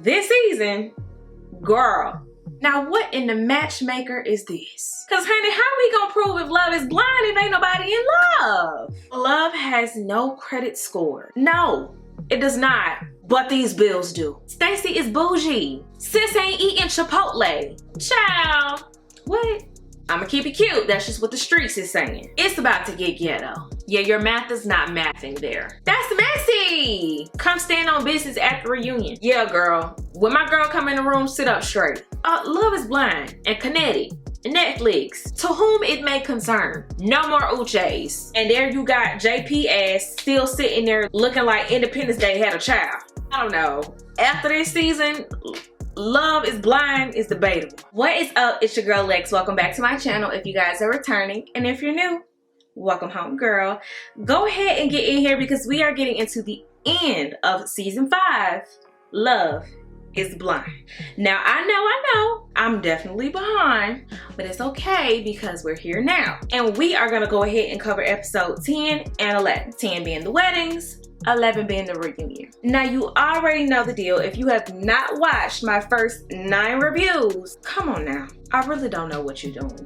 This season, girl. Now what in the matchmaker is this? Cause honey, how we gonna prove if love is blind if ain't nobody in love? Love has no credit score. No, it does not. But these bills do. Stacey is bougie. Sis ain't eating Chipotle. Child. What? I'ma keep it cute. That's just what the streets is saying. It's about to get ghetto. Yeah, your math is not mathing there. That's messy. Come stand on business at the reunion. Yeah, girl. When my girl come in the room, sit up straight. Love is Blind and Kinetic and Netflix. To whom it may concern. No more Uches. And there you got JP ass still sitting there looking like Independence Day had a child. I don't know. After this season, Love is Blind is debatable. What is up? It's your girl Lex. Welcome back to my channel if you guys are returning. And if you're new, welcome home, girl. Go ahead and get in here because we are getting into the end of season 5. Love is Blind. Now, I know, I'm definitely behind, but it's okay because we're here now. And we are gonna go ahead and cover episode 10 and 11. 10 being the weddings, 11 being the reunion. Now, you already know the deal. If you have not watched my first 9 reviews, come on now. I really don't know what you're doing.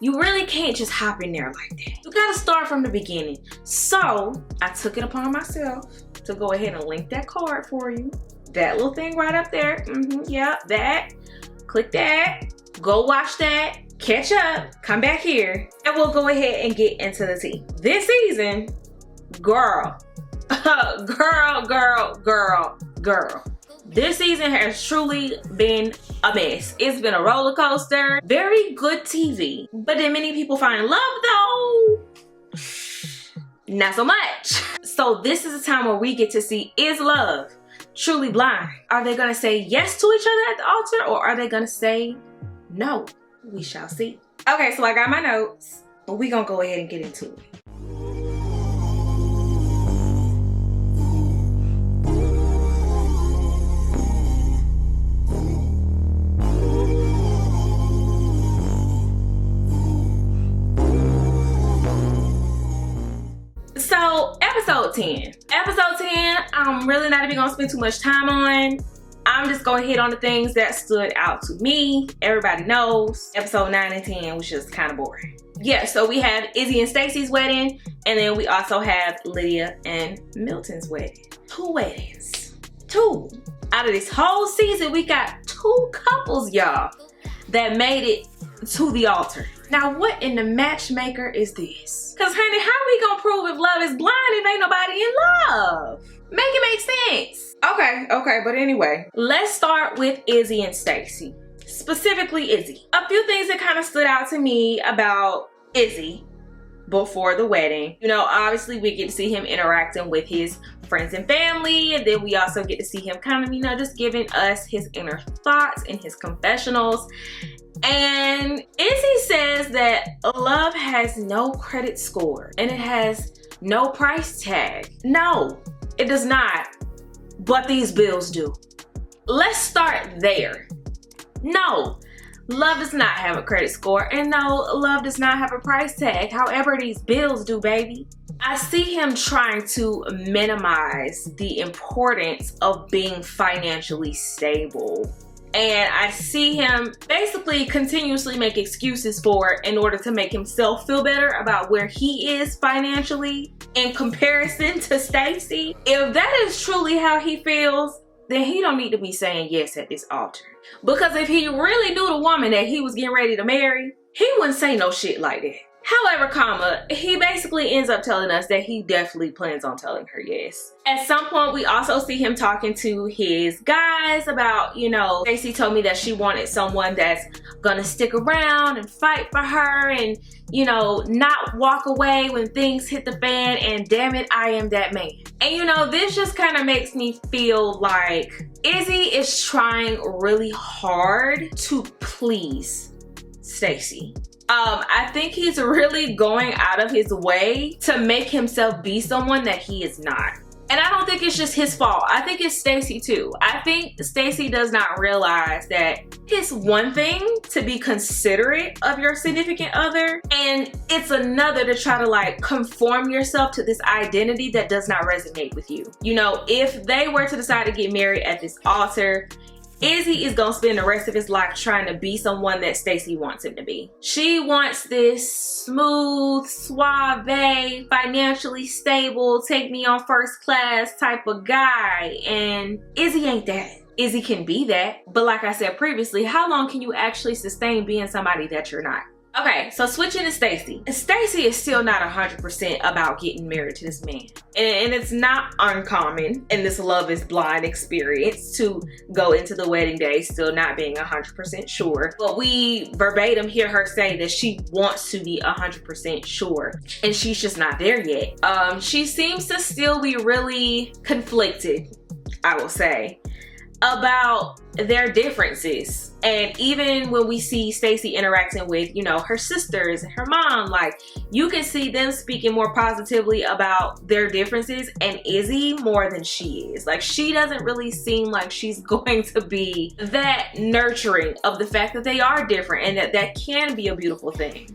You really can't just hop in there like that. You gotta start from the beginning. So, I took it upon myself to go ahead and link that card for you. That little thing right up there. Yeah, that. Click that. Go watch that. Catch up. Come back here. And we'll go ahead and get into the tea. This season, girl. girl. This season has truly been a mess. It's been a roller coaster. Very good TV. But then many people find love though. Not so much. So this is a time where we get to see, is love truly blind? Are they gonna say yes to each other at the altar, or are they gonna say no? We shall see. Okay, so I got my notes, but we gonna go ahead and get into it. So, episode 10. Episode 10, I'm really not even gonna spend too much time on. I'm just gonna hit on the things that stood out to me. Everybody knows episode 9 and 10 was just kind of boring. Yeah, so we have Izzy and Stacey's wedding, and then we also have Lydia and Milton's wedding. 2 weddings. 2. Out of this whole season, we got 2 couples, y'all, that made it to the altar. Now, what in the matchmaker is this? Cause honey, how we gonna prove if love is blind if ain't nobody in love? Make it make sense. Okay, but anyway, let's start with Izzy and Stacey. Specifically Izzy. A few things that kind of stood out to me about Izzy before the wedding. You know, obviously we get to see him interacting with his friends and family, and then we also get to see him kind of, you know, just giving us his inner thoughts and his confessionals. And Izzy says that love has no credit score and it has no price tag. No, it does not, but these bills do. Let's start there. No, love does not have a credit score, and no, love does not have a price tag. However, these bills do, baby. I see him trying to minimize the importance of being financially stable. And I see him basically continuously make excuses for it in order to make himself feel better about where he is financially in comparison to Stacey. If that is truly how he feels, then he don't need to be saying yes at this altar. Because if he really knew the woman that he was getting ready to marry, he wouldn't say no shit like that. However, he basically ends up telling us that he definitely plans on telling her yes. At some point, we also see him talking to his guys about, you know, Stacey told me that she wanted someone that's gonna stick around and fight for her and, you know, not walk away when things hit the fan, and damn it, I am that man. And you know, this just kind of makes me feel like Izzy is trying really hard to please Stacey. I think he's really going out of his way to make himself be someone that he is not. And I don't think it's just his fault. I think it's Stacey too. I think Stacey does not realize that it's one thing to be considerate of your significant other, and it's another to try to like conform yourself to this identity that does not resonate with you. You know, if they were to decide to get married at this altar, Izzy is gonna spend the rest of his life trying to be someone that Stacy wants him to be. She wants this smooth, suave, financially stable, take me on first class type of guy, and Izzy ain't that. Izzy can be that, but like I said previously, how long can you actually sustain being somebody that you're not? Okay, so switching to Stacy. Stacy is still not 100% about getting married to this man. And it's not uncommon in this Love is Blind experience to go into the wedding day still not being 100% sure. But we verbatim hear her say that she wants to be 100% sure, and she's just not there yet. She seems to still be really conflicted, I will say, about their differences. And even when we see Stacy interacting with, you know, her sisters and her mom, like, you can see them speaking more positively about their differences and Izzy more than she is. Like, she doesn't really seem like she's going to be that nurturing of the fact that they are different and that that can be a beautiful thing.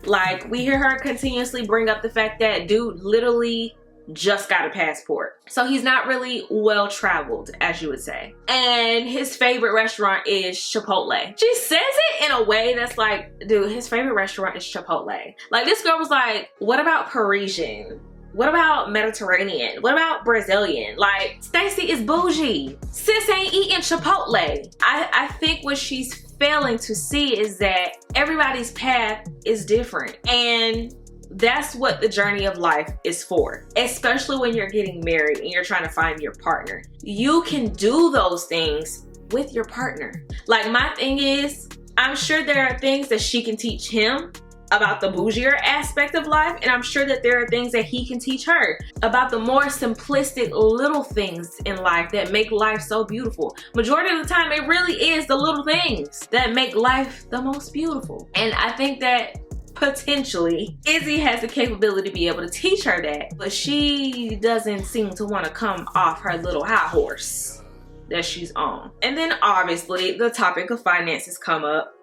Like, we hear her continuously bring up the fact that dude literally just got a passport. So he's not really well traveled, as you would say. And his favorite restaurant is Chipotle. She says it in a way that's like, dude, his favorite restaurant is Chipotle. Like, this girl was like, what about Parisian? What about Mediterranean? What about Brazilian? Like, Stacy is bougie. Sis ain't eating Chipotle. I think what she's failing to see is that everybody's path is different. And that's what the journey of life is for, especially when you're getting married and you're trying to find your partner. You can do those things with your partner. Like, my thing is, I'm sure there are things that she can teach him about the bougier aspect of life, and I'm sure that there are things that he can teach her about the more simplistic little things in life that make life so beautiful. Majority of the time, it really is the little things that make life the most beautiful. And I think that potentially Izzy has the capability to be able to teach her that, but she doesn't seem to want to come off her little high horse that she's on. And then obviously the topic of finances come up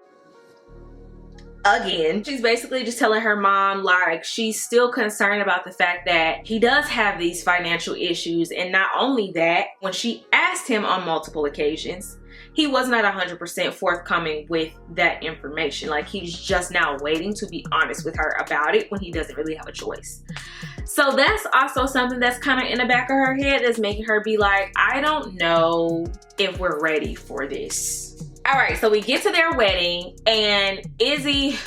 again. She's basically just telling her mom, like, she's still concerned about the fact that he does have these financial issues. And not only that, when she asked him on multiple occasions, he was not 100% forthcoming with that information. Like, he's just now waiting to be honest with her about it when he doesn't really have a choice. So that's also something that's kind of in the back of her head that's making her be like, I don't know if we're ready for this. All right, so we get to their wedding and Izzy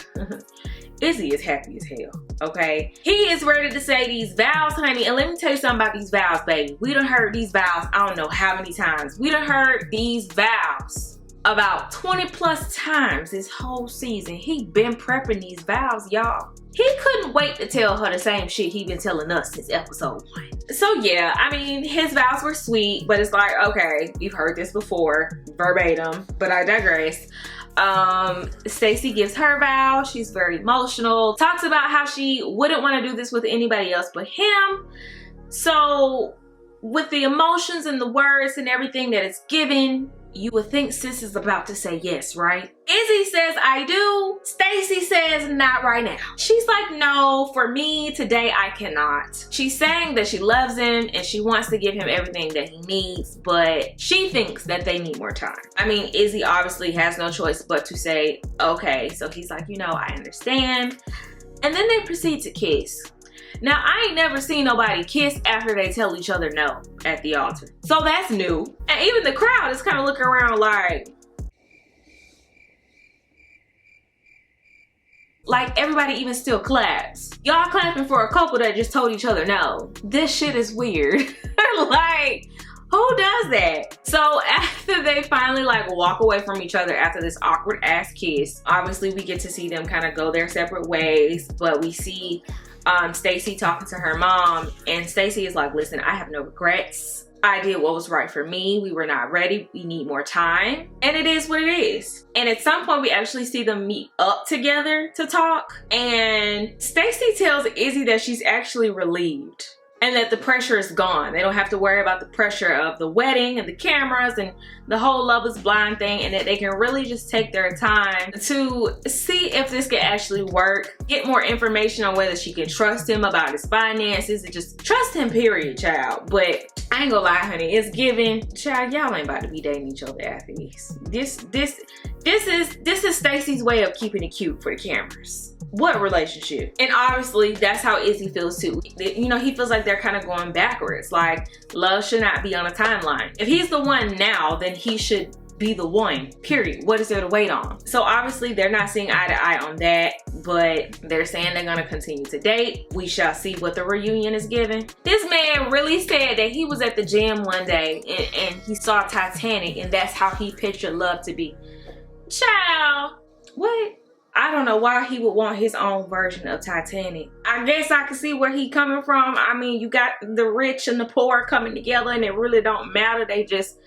is happy as hell, okay? He is ready to say these vows, honey. And let me tell you something about these vows, baby. We done heard these vows, I don't know how many times. We done heard these vows about 20 plus times this whole season. He been prepping these vows, y'all. He couldn't wait to tell her the same shit he been telling us since episode 1. So yeah, I mean, his vows were sweet, but it's like, okay, we've heard this before, verbatim, but I digress. Stacy gives her vow. She's very emotional, talks about how she wouldn't want to do this with anybody else but him. So with the emotions and the words and everything that it's given, you would think sis is about to say yes, right? Izzy says, I do. Stacy says, not right now. She's like, no, for me today, I cannot. She's saying that she loves him and she wants to give him everything that he needs, but she thinks that they need more time. I mean, Izzy obviously has no choice but to say, okay. So he's like, you know, I understand. And then they proceed to kiss. Now, I ain't never seen nobody kiss after they tell each other no at the altar. So that's new. And even the crowd is kind of looking around like everybody even still claps. Y'all clapping for a couple that just told each other no. This shit is weird. Like, who does that? So after they finally like walk away from each other after this awkward ass kiss, obviously we get to see them kind of go their separate ways, but we see Stacy talking to her mom, and Stacy is like, listen, I have no regrets. I did what was right for me. We were not ready. We need more time. And it is what it is. And at some point we actually see them meet up together to talk. And Stacy tells Izzy that she's actually relieved and that the pressure is gone. They don't have to worry about the pressure of the wedding and the cameras and the whole Love is Blind thing, and that they can really just take their time to see if this can actually work, get more information on whether she can trust him about his finances, and just trust him, period, child. But I ain't gonna lie, honey, it's giving, child, y'all ain't about to be dating each other after this. This is Stacey's way of keeping it cute for the cameras. What relationship? And obviously that's how Izzy feels too. You know, he feels like they're kind of going backwards. Like, love should not be on a timeline. If he's the one now, then he should be the one, period. What is there to wait on? So obviously they're not seeing eye to eye on that, but they're saying they're gonna continue to date. We shall see what the reunion is giving. This man really said that he was at the gym one day and he saw Titanic, and that's how he pictured love to be. Child, what? I don't know why he would want his own version of Titanic. I guess I can see where he coming from. I mean, you got the rich and the poor coming together, and it really don't matter. They just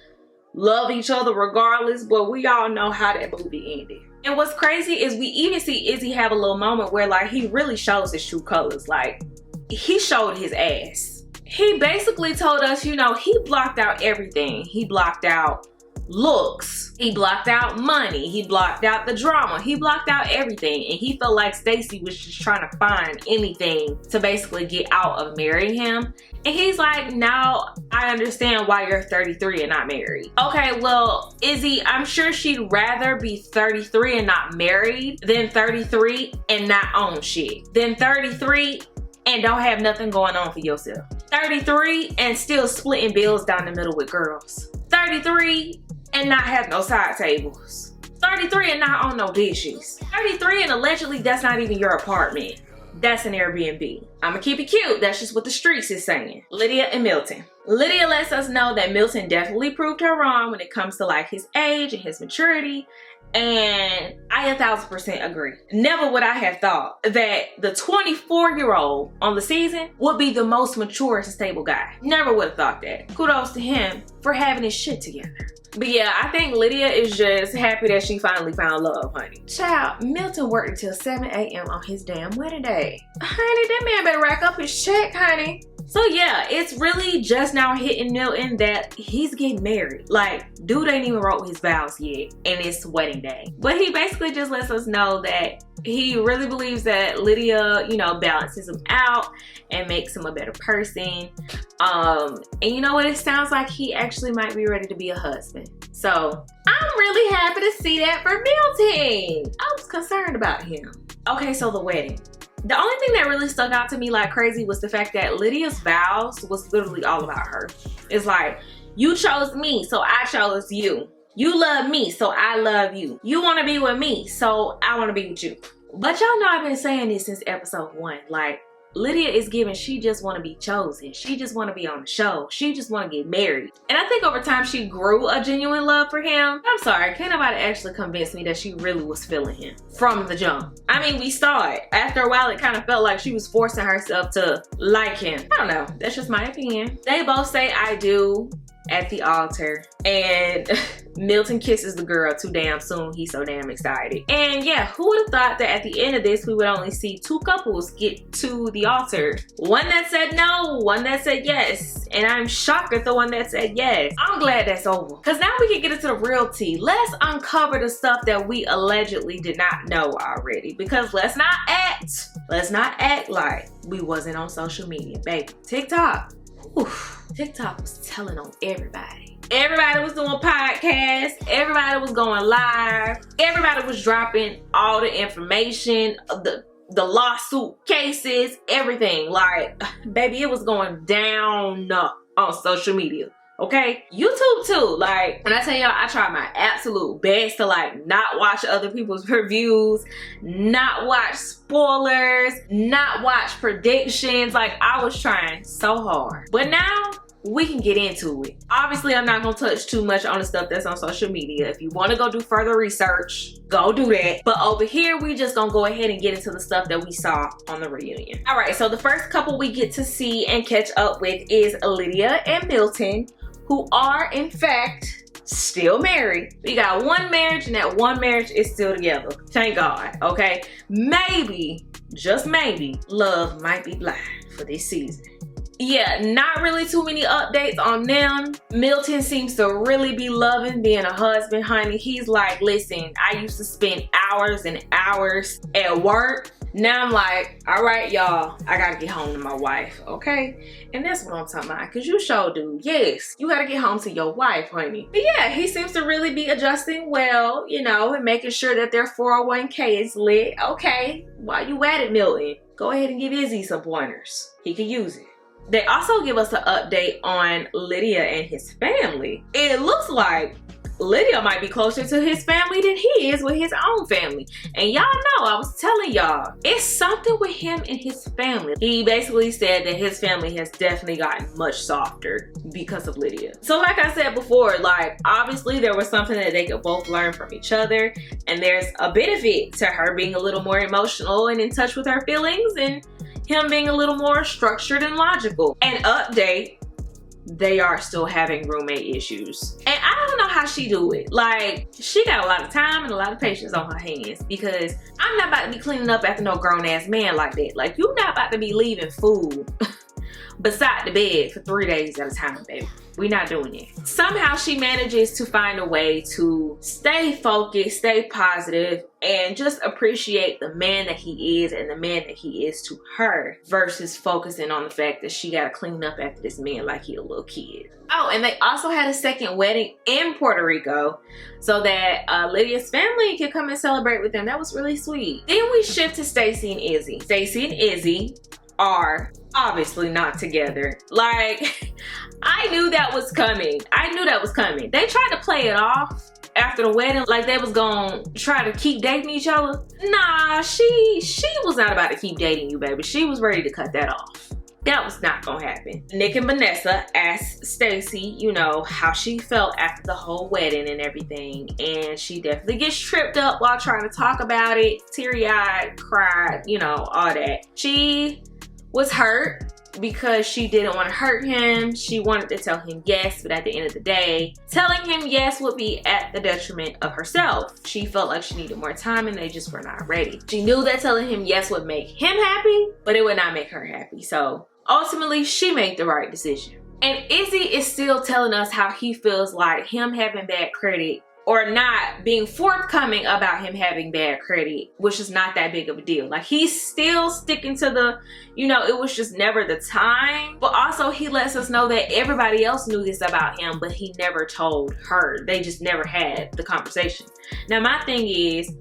love each other regardless. But we all know how that movie ended. And what's crazy is we even see Izzy have a little moment where, like, he really shows his true colors. Like, he showed his ass. He basically told us, you know, he blocked out everything. He blocked out looks, he blocked out money, he blocked out the drama, he blocked out everything, and he felt like Stacey was just trying to find anything to basically get out of marrying him. And he's like, now I understand why you're 33 and not married. Okay, well, Izzy, I'm sure she'd rather be 33 and not married than 33 and not own shit, than 33 and don't have nothing going on for yourself, 33 and still splitting bills down the middle with girls, 33 and not have no side tables, 33 and not own no dishes, 33 and allegedly that's not even your apartment. That's an Airbnb. I'ma keep it cute. That's just what the streets is saying. Lydia and Milton. Lydia lets us know that Milton definitely proved her wrong when it comes to like his age and his maturity. And I 1000% agree. Never would I have thought that the 24-year-old on the season would be the most mature and stable guy. Never would have thought that. Kudos to him for having his shit together. But yeah, I think Lydia is just happy that she finally found love, honey. Child, Milton worked until 7 a.m. on his damn wedding day. Honey, that man better rack up his check, honey. So yeah, it's really just now hitting Milton that he's getting married. Like, dude ain't even wrote his vows yet, and it's wedding day. But he basically just lets us know that he really believes that Lydia, you know, balances him out and makes him a better person. And you know what? It sounds like he actually might be ready to be a husband. So I'm really happy to see that for Milton. I was concerned about him. Okay, so the wedding. The only thing that really stuck out to me like crazy was the fact that Lydia's vows was literally all about her. It's like, you chose me, so I chose you. You love me, so I love you. You want to be with me, so I want to be with you. But y'all know I've been saying this since episode 1. Like, Lydia is giving, she just want to be chosen. She just want to be on the show. She just want to get married. And I think over time she grew a genuine love for him. I'm sorry, can't nobody actually convince me that she really was feeling him from the jump. I mean, we saw it. After a while, it kind of felt like she was forcing herself to like him. I don't know. That's just my opinion. They both say I do at the altar, and Milton kisses the girl too damn soon. He's so damn excited. And yeah, who would have thought that at the end of this we would only see 2 couples get to the altar? One that said no, one that said yes. And I'm shocked at the one that said yes. I'm glad that's over, because now we can get into the real tea. Let's uncover the stuff that we allegedly did not know already, because let's not act like we wasn't on social media, baby. TikTok. Oof. TikTok was telling on everybody. Everybody was doing podcasts. Everybody was going live. Everybody was dropping all the information, the lawsuit cases, everything. Like, baby, it was going down on social media. Okay, YouTube too. Like, when I tell y'all, I tried my absolute best to like not watch other people's reviews, not watch spoilers, not watch predictions. Like, I was trying so hard. But now we can get into it. Obviously, I'm not gonna touch too much on the stuff that's on social media. If you want to go do further research, go do that. But over here, we just gonna go ahead and get into the stuff that we saw on the reunion. All right, so the first couple we get to see and catch up with is Lydia and Milton, who are in fact still married. We got one marriage, and that one marriage is still together. Thank God, okay? Maybe, just maybe, love might be blind for this season. Yeah, not really too many updates on them. Milton seems to really be loving being a husband, honey. He's like, listen, I used to spend hours and hours at work. Now I'm like, all right, y'all, I gotta get home to my wife, okay? And that's what I'm talking about, because you sure do. Yes, you gotta get home to your wife, honey. But yeah, he seems to really be adjusting well, you know, and making sure that their 401k is lit. Okay, while you at it, Milton, go ahead and give Izzy some pointers. He could use it. They also give us an update on Lydia and his family. It looks like Lydia might be closer to his family than he is with his own family. And y'all know, I was telling y'all, it's something with him and his family. He basically said that his family has definitely gotten much softer because of Lydia. So like I said before, like obviously there was something that they could both learn from each other. And there's a benefit to her being a little more emotional and in touch with her feelings, and him being a little more structured and logical. An update, they are still having roommate issues. And I don't know how she do it. Like, she got a lot of time and a lot of patience on her hands, because I'm not about to be cleaning up after no grown ass man like that. Like, you're not about to be leaving food beside the bed for 3 days at a time, baby. We're not doing it. Somehow she manages to find a way to stay focused, stay positive, and just appreciate the man that he is and the man that he is to her, versus focusing on the fact that she gotta clean up after this man like he a little kid. Oh, and they also had a second wedding in Puerto Rico so that Lydia's family could come and celebrate with them. That was really sweet. Then we shift to Stacy and Izzy. Stacy and Izzy are obviously not together. Like, I knew that was coming. I knew that was coming. They tried to play it off after the wedding like they was gonna try to keep dating each other. Nah, she was not about to keep dating you, baby. She was ready to cut that off. That was not gonna happen. Nick and Vanessa asked Stacy, you know, how she felt after the whole wedding and everything. And she definitely gets tripped up while trying to talk about it. Teary-eyed, cried, you know, all that. She was hurt because she didn't want to hurt him. She wanted to tell him yes, but at the end of the day, telling him yes would be at the detriment of herself. She felt like she needed more time and they just were not ready. She knew that telling him yes would make him happy, but it would not make her happy. So ultimately, she made the right decision. And Izzy is still telling us how he feels like him having bad credit, or not being forthcoming about him having bad credit, which is not that big of a deal. Like, he's still sticking to the, you know, it was just never the time. But also he lets us know that everybody else knew this about him, but he never told her. They just never had the conversation. Now my thing is,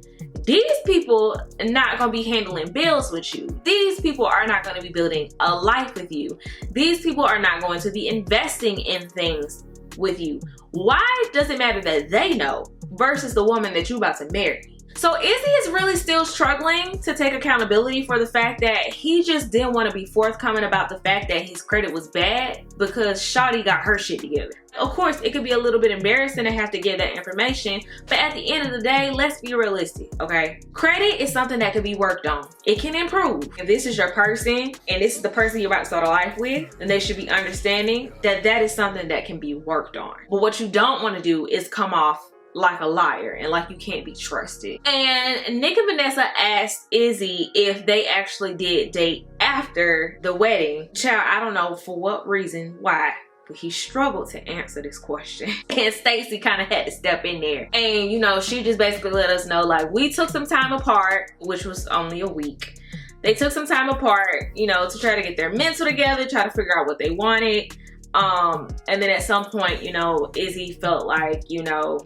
these people are not gonna be handling bills with you. These people are not gonna be building a life with you. These people are not going to be investing in things with you. Why does it matter that they know versus the woman that you about to marry? So Izzy is really still struggling to take accountability for the fact that he just didn't want to be forthcoming about the fact that his credit was bad because Shawty got her shit together. Of course, it could be a little bit embarrassing to have to give that information, but at the end of the day, let's be realistic, okay? Credit is something that can be worked on. It can improve. If this is your person and this is the person you're about to start a life with, then they should be understanding that that is something that can be worked on. But what you don't want to do is come off like a liar and like you can't be trusted. And Nick and Vanessa asked Izzy if they actually did date after the wedding. Child, I don't know for what reason, why, but he struggled to answer this question. And Stacy kind of had to step in there. And you know, she just basically let us know, like, we took some time apart, which was only a week. They took some time apart, you know, to try to get their mental together, try to figure out what they wanted. And then at some point, you know, Izzy felt like, you know,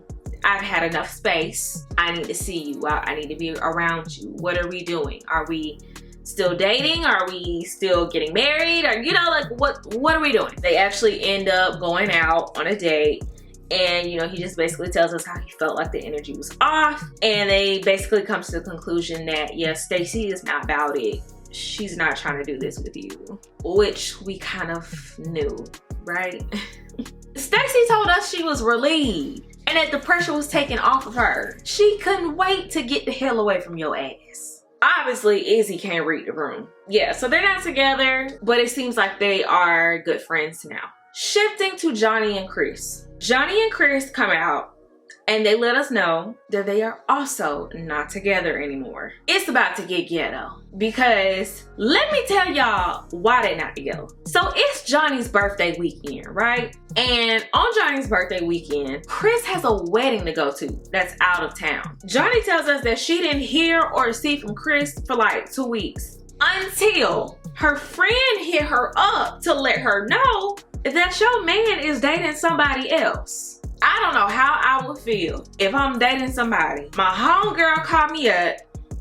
I've had enough space. I need to see you. I need to be around you. What are we doing? Are we still dating? Are we still getting married? Or, you know, like, what are we doing? They actually end up going out on a date. And, you know, he just basically tells us how he felt like the energy was off. And they basically come to the conclusion that, yeah, Stacy is not about it. She's not trying to do this with you. Which we kind of knew, right? Stacy told us she was relieved and that the pressure was taken off of her. She couldn't wait to get the hell away from your ass. Obviously, Izzy can't read the room. Yeah, so they're not together, but it seems like they are good friends now. Shifting to Johnny and Chris. Johnny and Chris come out and they let us know that they are also not together anymore. It's about to get ghetto because let me tell y'all why they're not together. So it's Johnny's birthday weekend, right? And on Johnny's birthday weekend, Chris has a wedding to go to that's out of town. Johnny tells us that she didn't hear or see from Chris for like 2 weeks until her friend hit her up to let her know that your man is dating somebody else. I don't know how I would feel if I'm dating somebody. My homegirl called me up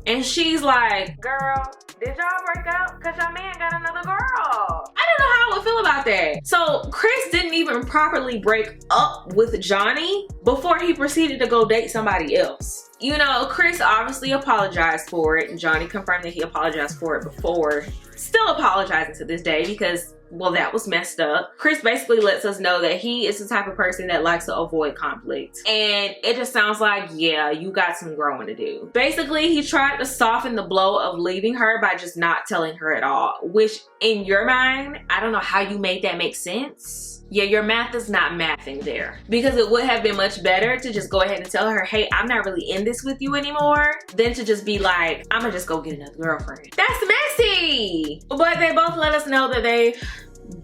and she's like, girl, did y'all break up? Cause your man got another girl. I don't know how I would feel about that. So Chris didn't even properly break up with Johnny before he proceeded to go date somebody else. You know, Chris obviously apologized for it, and Johnny confirmed that he apologized for it before. Still apologizing to this day because, well, that was messed up. Chris basically lets us know that he is the type of person that likes to avoid conflict. And it just sounds like, yeah, you got some growing to do. Basically, he tried to soften the blow of leaving her by just not telling her at all, which in your mind, I don't know how you made that make sense. Yeah, your math is not mathing there, because it would have been much better to just go ahead and tell her, hey, I'm not really in this with you anymore, than to just be like, I'm gonna just go get another girlfriend. That's messy. But they both let us know that they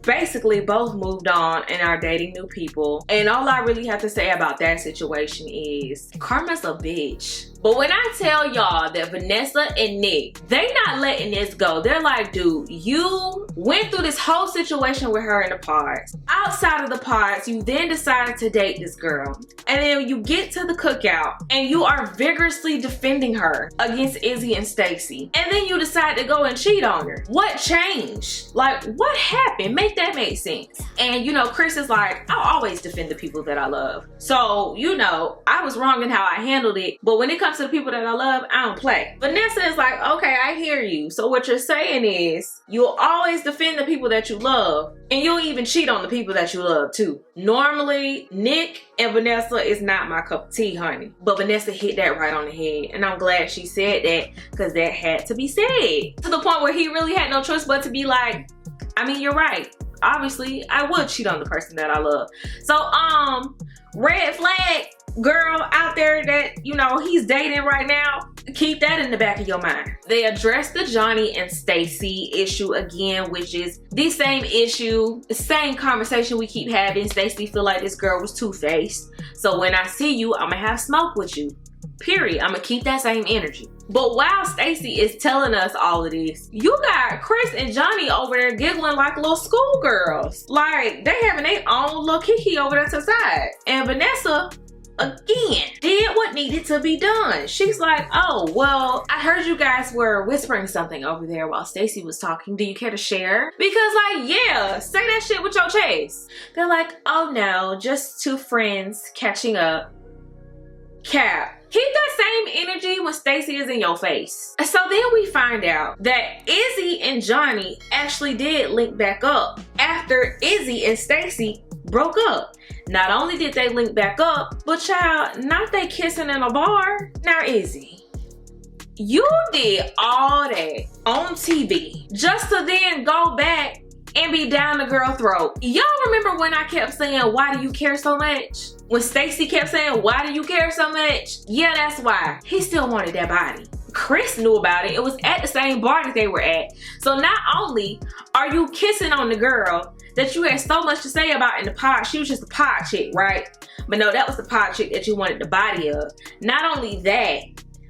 basically both moved on and are dating new people. And all I really have to say about that situation is karma's a bitch. But when I tell y'all that Vanessa and Nick, they not letting this go. They're like, dude, you went through this whole situation with her in the pods. Outside of the pods, you then decided to date this girl. And then you get to the cookout and you are vigorously defending her against Izzy and Stacy. And then you decide to go and cheat on her. What changed? Like, what happened? Make that make sense. And you know, Chris is like, I'll always defend the people that I love. So, you know, I was wrong in how I handled it. But when it comes to the people that I love, I don't play. Vanessa is like, okay, I hear you. So what you're saying is you'll always defend the people that you love, and you'll even cheat on the people that you love too. Normally, Nick and Vanessa is not my cup of tea, honey. But Vanessa hit that right on the head, and I'm glad she said that, because that had to be said. To the point where he really had no choice but to be like, I mean, you're right. Obviously, I would cheat on the person that I love. So, red flag girl out there that, you know, he's dating right now, keep that in the back of your mind. They addressed the Johnny and Stacy issue again, which is the same issue, the same conversation we keep having. Stacy feel like this girl was two-faced. So when I see you, I'm gonna have smoke with you. Period. I'm gonna keep that same energy. But while Stacy is telling us all of this, you got Chris and Johnny over there giggling like little schoolgirls. Like, they having their own little kiki over there to the side. And Vanessa, again, did what needed to be done. She's like, oh, well, I heard you guys were whispering something over there while Stacy was talking. Do you care to share? Because, like, yeah, say that shit with your chest. They're like, oh no, just two friends catching up. Cap. Keep that same energy when Stacy is in your face. So then we find out that Izzy and Johnny actually did link back up after Izzy and Stacy broke up. Not only did they link back up, but child, not they kissing in a bar. Now Izzy, you did all that on TV just to then go back and be down the girl throat. Y'all remember when I kept saying, why do you care so much? When Stacy kept saying, why do you care so much? Yeah, that's why. He still wanted that body. Chris knew about it. It was at the same bar that they were at. So not only are you kissing on the girl that you had so much to say about in the pod, she was just a pod chick, right? But no, that was the pod chick that you wanted the body of. Not only that,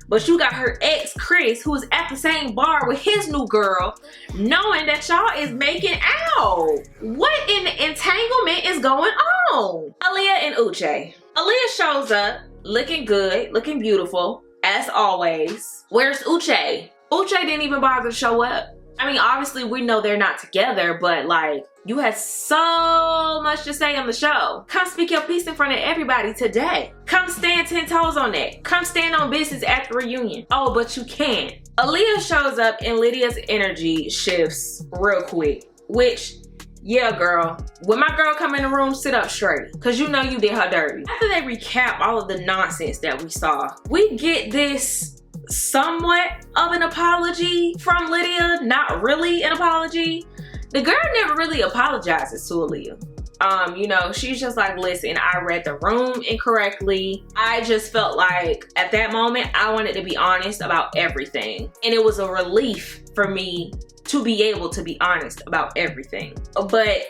but you got her ex, Chris, who was at the same bar with his new girl, knowing that y'all is making out. What in the entanglement is going on? Aaliyah and Uche. Aaliyah shows up looking good, looking beautiful, as always. Where's Uche? Uche didn't even bother to show up. I mean, obviously we know they're not together, but like, you had so much to say on the show. Come speak your piece in front of everybody today. Come stand 10 toes on that. Come stand on business at the reunion. Oh, but you can't. Aaliyah shows up and Lydia's energy shifts real quick, which, yeah, girl. When my girl come in the room, sit up straight, because you know you did her dirty. After they recap all of the nonsense that we saw, we get this somewhat of an apology from Lydia. Not really an apology. The girl never really apologizes to Aaliyah. You know, she's just like, listen, I read the room incorrectly. I just felt like at that moment, I wanted to be honest about everything. And it was a relief for me to be able to be honest about everything. But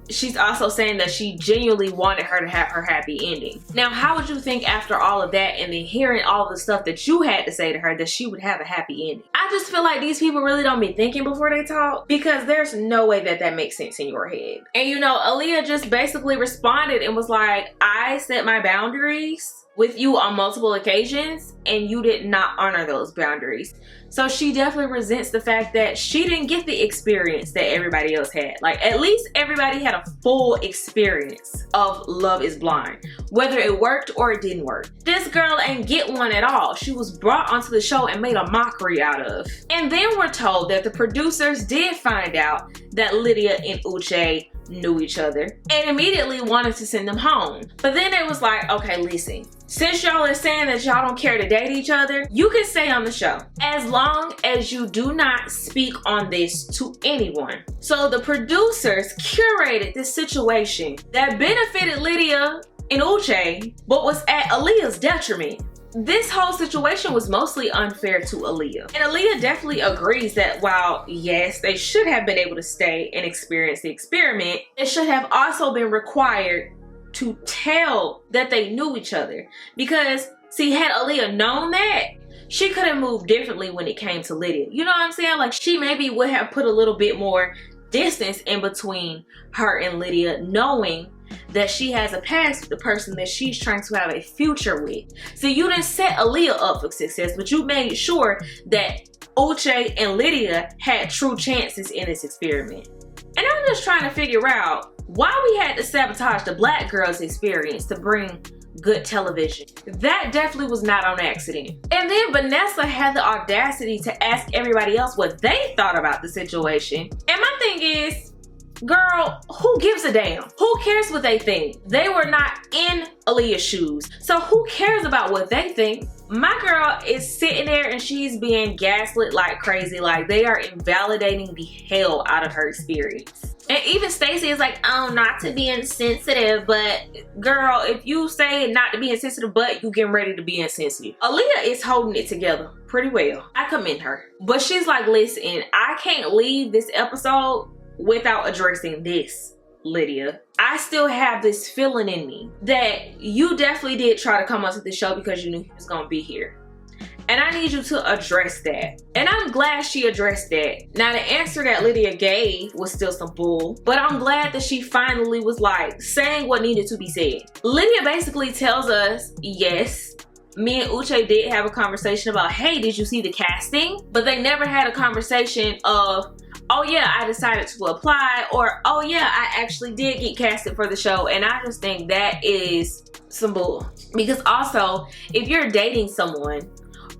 she's also saying that she genuinely wanted her to have her happy ending. Now, how would you think after all of that and then hearing all the stuff that you had to say to her that she would have a happy ending? I just feel like these people really don't be thinking before they talk, because there's no way that that makes sense in your head. And you know, Aaliyah just basically responded and was like, I set my boundaries with you on multiple occasions and you did not honor those boundaries. So she definitely resents the fact that she didn't get the experience that everybody else had. Like, at least everybody had a full experience of Love is Blind, whether it worked or it didn't work. This girl ain't get one at all. She was brought onto the show and made a mockery out of. And then we're told that the producers did find out that Lydia and Uche knew each other and immediately wanted to send them home. But then it was like, okay, listen, since y'all are saying that y'all don't care to date each other, you can stay on the show as long as you do not speak on this to anyone. So the producers curated this situation that benefited Lydia and Uche, but was at Aaliyah's detriment. This whole situation was mostly unfair to Aaliyah. And Aaliyah definitely agrees that while, yes, they should have been able to stay and experience the experiment, it should have also been required to tell that they knew each other. Because, see, had Aaliyah known that, she could have moved differently when it came to Lydia. You know what I'm saying? Like, she maybe would have put a little bit more distance in between her and Lydia, knowing that she has a past with the person that she's trying to have a future with. So you didn't set Aaliyah up for success, but you made sure that Uche and Lydia had true chances in this experiment. And I'm just trying to figure out why we had to sabotage the black girl's experience to bring good television. That definitely was not on accident. And then Vanessa had the audacity to ask everybody else what they thought about the situation. And my thing is, girl, who gives a damn? Who cares what they think? They were not in Aaliyah's shoes, so who cares about what they think? My girl is sitting there and she's being gaslit like crazy. Like, they are invalidating the hell out of her experience. And even Stacey is like, oh, not to be insensitive, but girl, if you say not to be insensitive, but you getting ready to be insensitive. Aaliyah is holding it together pretty well. I commend her. But she's like, listen, I can't leave this episode without addressing this, Lydia. I still have this feeling in me that you definitely did try to come onto the show because you knew he was gonna be here. And I need you to address that. And I'm glad she addressed that. Now, the answer that Lydia gave was still some bull, but I'm glad that she finally was like saying what needed to be said. Lydia basically tells us, yes, me and Uche did have a conversation about, hey, did you see the casting? But they never had a conversation of, oh yeah, I decided to apply, or oh yeah, I actually did get casted for the show. And I just think that is some bull. Because also, if you're dating someone,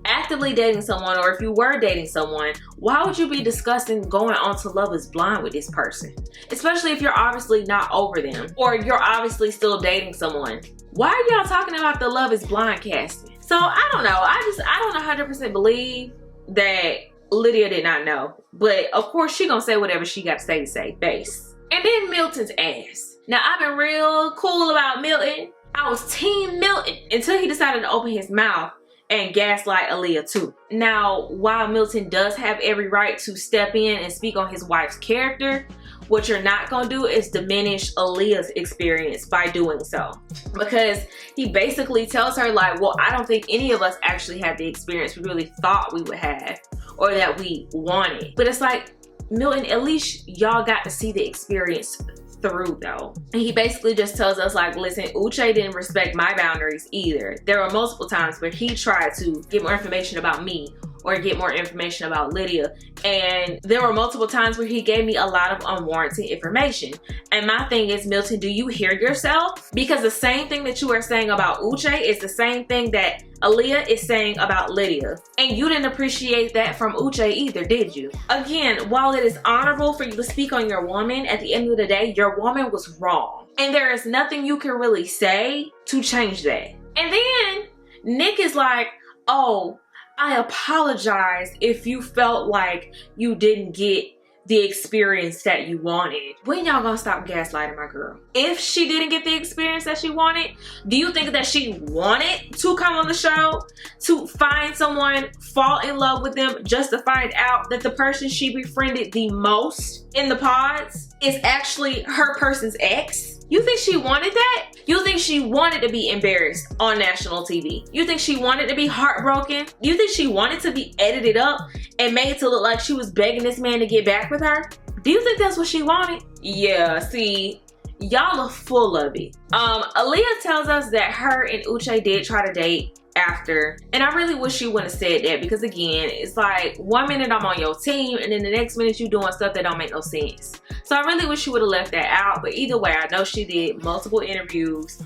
actively dating someone, or if you were dating someone, why would you be discussing going on to Love is Blind with this person? Especially if you're obviously not over them, or you're obviously still dating someone. Why are y'all talking about the Love is Blind casting? So I don't know. I don't 100% believe that Lydia did not know. But of course she gonna say whatever she got to say base. And then Milton's ass. Now, I've been real cool about Milton. I was team Milton until he decided to open his mouth and gaslight Aaliyah too. Now, while Milton does have every right to step in and speak on his wife's character, what you're not gonna do is diminish Aaliyah's experience by doing so. Because he basically tells her like, well, I don't think any of us actually had the experience we really thought we would have or that we wanted. But it's like, Milton, at least y'all got to see the experience through though. And he basically just tells us like, listen, Uche didn't respect my boundaries either. There were multiple times where he tried to get more information about me or get more information about Lydia, and there were multiple times where he gave me a lot of unwarranted information. And my thing is, Milton, do you hear yourself? Because the same thing that you are saying about Uche is the same thing that Aaliyah is saying about Lydia. And you didn't appreciate that from Uche either, did you? Again, while it is honorable for you to speak on your woman, at the end of the day, your woman was wrong. And there is nothing you can really say to change that. And then Nick is like, oh, I apologize if you felt like you didn't get the experience that you wanted. When y'all gonna stop gaslighting my girl? If she didn't get the experience that she wanted, do you think that she wanted to come on the show to find someone, fall in love with them, just to find out that the person she befriended the most in the pods is actually her person's ex? You think she wanted that? You think she wanted to be embarrassed on national TV? You think she wanted to be heartbroken? You think she wanted to be edited up and made to look like she was begging this man to get back with her? Do you think that's what she wanted? Yeah, see, y'all are full of it. Aaliyah tells us that her and Uche did try to date after, and I really wish she wouldn't have said that, because again, it's like 1 minute I'm on your team and then the next minute you doing stuff that don't make no sense. So I really wish she would have left that out, but either way, I know she did multiple interviews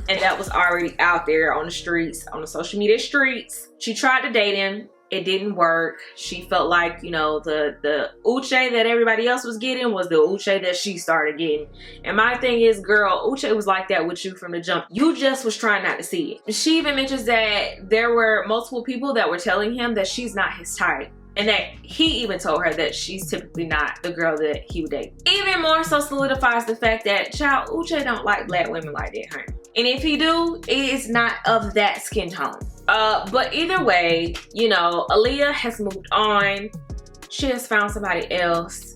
and that was already out there on the streets, on the social media streets. She tried to date him. It didn't work. She felt like, you know, the Uche that everybody else was getting was the Uche that she started getting. And my thing is, girl, Uche was like that with you from the jump. You just was trying not to see it. She even mentions that there were multiple people that were telling him that she's not his type. And that he even told her that she's typically not the girl that he would date. Even more so solidifies the fact that, child, Uche don't like black women like that, honey. And if he do, it is not of that skin tone. But either way, you know, Aaliyah has moved on. She has found somebody else.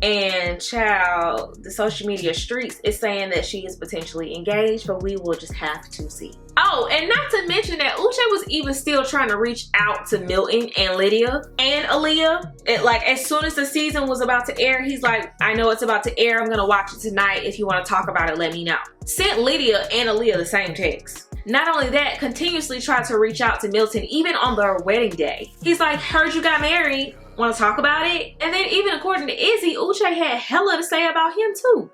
And child, the social media streets is saying that she is potentially engaged, but we will just have to see. Oh, and not to mention that Uche was even still trying to reach out to Milton and Lydia and Aaliyah. Like, as soon as the season was about to air, he's like, I know it's about to air. I'm gonna watch it tonight. If you want to talk about it, let me know. Sent Lydia and Aaliyah the same text. Not only that, continuously tried to reach out to Milton even on their wedding day. He's like, heard you got married. Want to talk about it? And then even according to Izzy, Uche had hella to say about him too.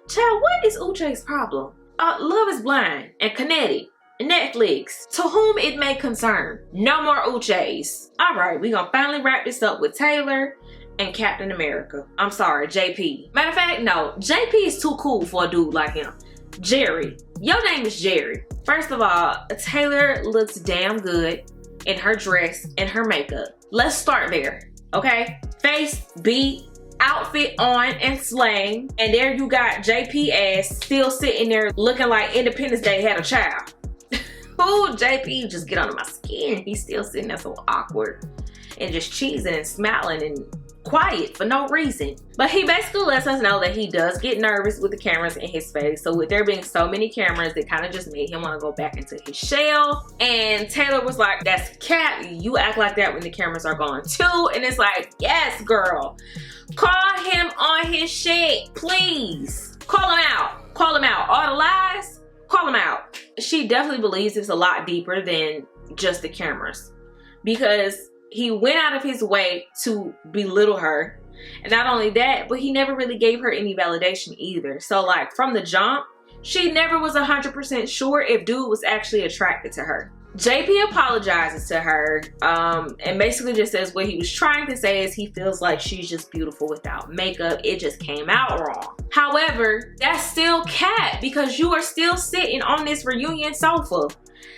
Child, what is Uche's problem? Love is Blind and Kinetic and Netflix, to whom it may concern. No more Uches. All right, we gonna finally wrap this up with Taylor and Captain America. I'm sorry, JP. Matter of fact, no, JP is too cool for a dude like him. Jerry, your name is Jerry. First of all, Taylor looks damn good in her dress and her makeup. Let's start there. Okay, face beat, outfit on and slang, and there you got JP ass still sitting there looking like Independence Day had a child. Ooh, JP just get under my skin. He's still sitting there so awkward and just cheesing and smiling and quiet for no reason. But he basically lets us know that he does get nervous with the cameras in his face. So with there being so many cameras, it kind of just made him want to go back into his shell. And Taylor was like, that's Cap. You act like that when the cameras are gone too. And it's like, yes, girl. Call him on his shit, please. Call him out. Call him out. All the lies, call him out. She definitely believes it's a lot deeper than just the cameras. Because he went out of his way to belittle her. And not only that, but he never really gave her any validation either. So like from the jump, she never was 100% sure if dude was actually attracted to her. JP apologizes to her and basically just says what he was trying to say is he feels like she's just beautiful without makeup. It just came out wrong. However, that's still Cap, because you are still sitting on this reunion sofa,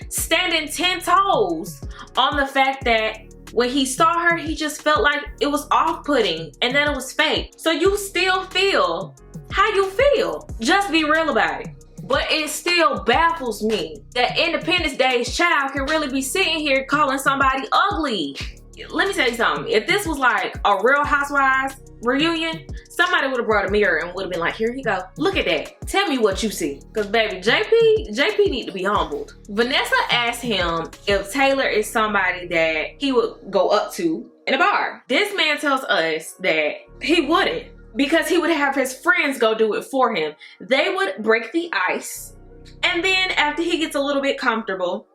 standing 10 toes on the fact that when he saw her, he just felt like it was off-putting and that it was fake. So you still feel how you feel. Just be real about it. But it still baffles me that Independence Day's child can really be sitting here calling somebody ugly. Let me tell you something. If this was like a Real Housewives reunion, somebody would have brought a mirror and would have been like, here you go. Look at that. Tell me what you see. Because baby, JP need to be humbled. Vanessa asked him if Taylor is somebody that he would go up to in a bar. This man tells us that he wouldn't, because he would have his friends go do it for him. They would break the ice. And then after he gets a little bit comfortable,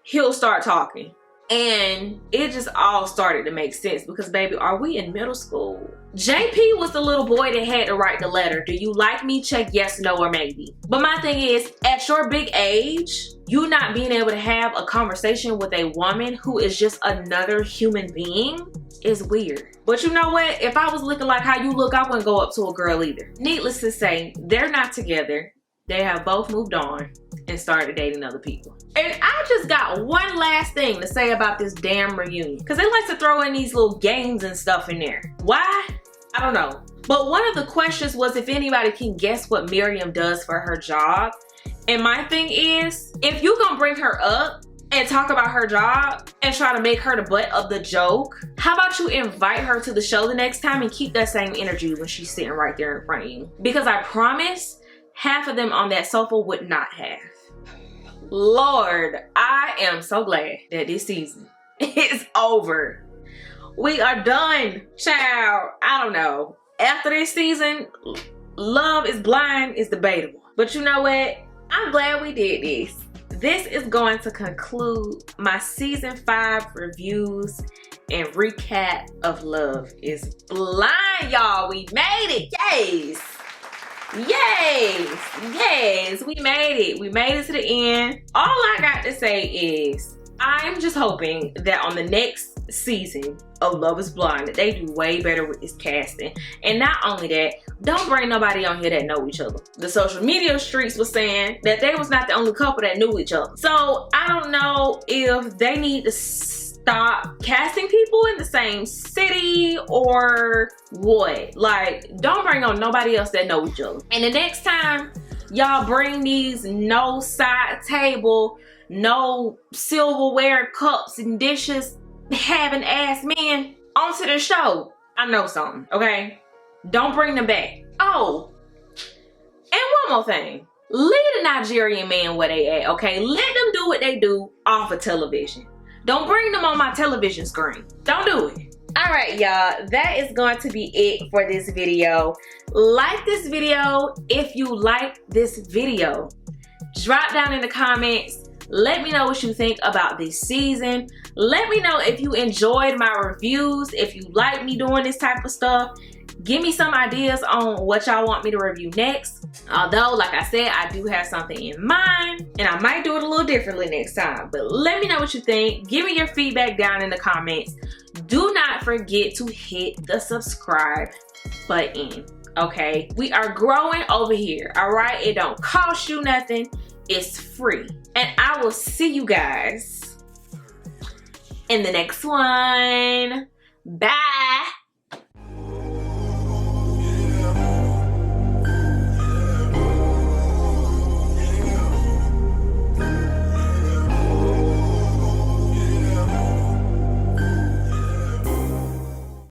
he'll start talking. And it just all started to make sense because, baby, are we in middle school? JP was the little boy that had to write the letter. Do you like me? Check yes, no, or maybe. But my thing is, at your big age, you not being able to have a conversation with a woman who is just another human being is weird. But you know what? If I was looking like how you look, I wouldn't go up to a girl either. Needless to say, they're not together. They have both moved on and started dating other people. And I just got one last thing to say about this damn reunion, because they like to throw in these little games and stuff in there. Why? I don't know. But one of the questions was if anybody can guess what Miriam does for her job. And my thing is, if you gonna bring her up and talk about her job and try to make her the butt of the joke, how about you invite her to the show the next time and keep that same energy when she's sitting right there in front of you? Because I promise, half of them on that sofa would not have. Lord, I am so glad that this season is over. We are done, child. I don't know. After this season, Love is Blind is debatable. But you know what? I'm glad we did this. This is going to conclude my season 5 reviews and recap of Love is Blind, y'all. We made it. Yes. Yes. Yes. We made it. We made it to the end. All I got to say is I'm just hoping that on the next season of Love is Blind that they do way better with this casting. And not only that, don't bring nobody on here that know each other. The social media streets was saying that they was not the only couple that knew each other. So I don't know if they need to stop casting people in the same city or what. Like, don't bring on nobody else that know each other. And the next time y'all bring these no side table, no silverware, cups and dishes having ass men onto the show, I know something, okay? Don't bring them back. Oh, and one more thing. Leave the Nigerian man where they at, okay? Let them do what they do off of television. Don't bring them on my television screen. Don't do it. All right, y'all. That is going to be it for this video. Like this video if you like this video. Drop down in the comments. Let me know what you think about this season. Let me know if you enjoyed my reviews, if you like me doing this type of stuff. Give me some ideas on what y'all want me to review next. Although, like I said, I do have something in mind and I might do it a little differently next time. But let me know what you think. Give me your feedback down in the comments. Do not forget to hit the subscribe button, okay? We are growing over here, all right? It don't cost you nothing. It's free. And I will see you guys in the next one. Bye.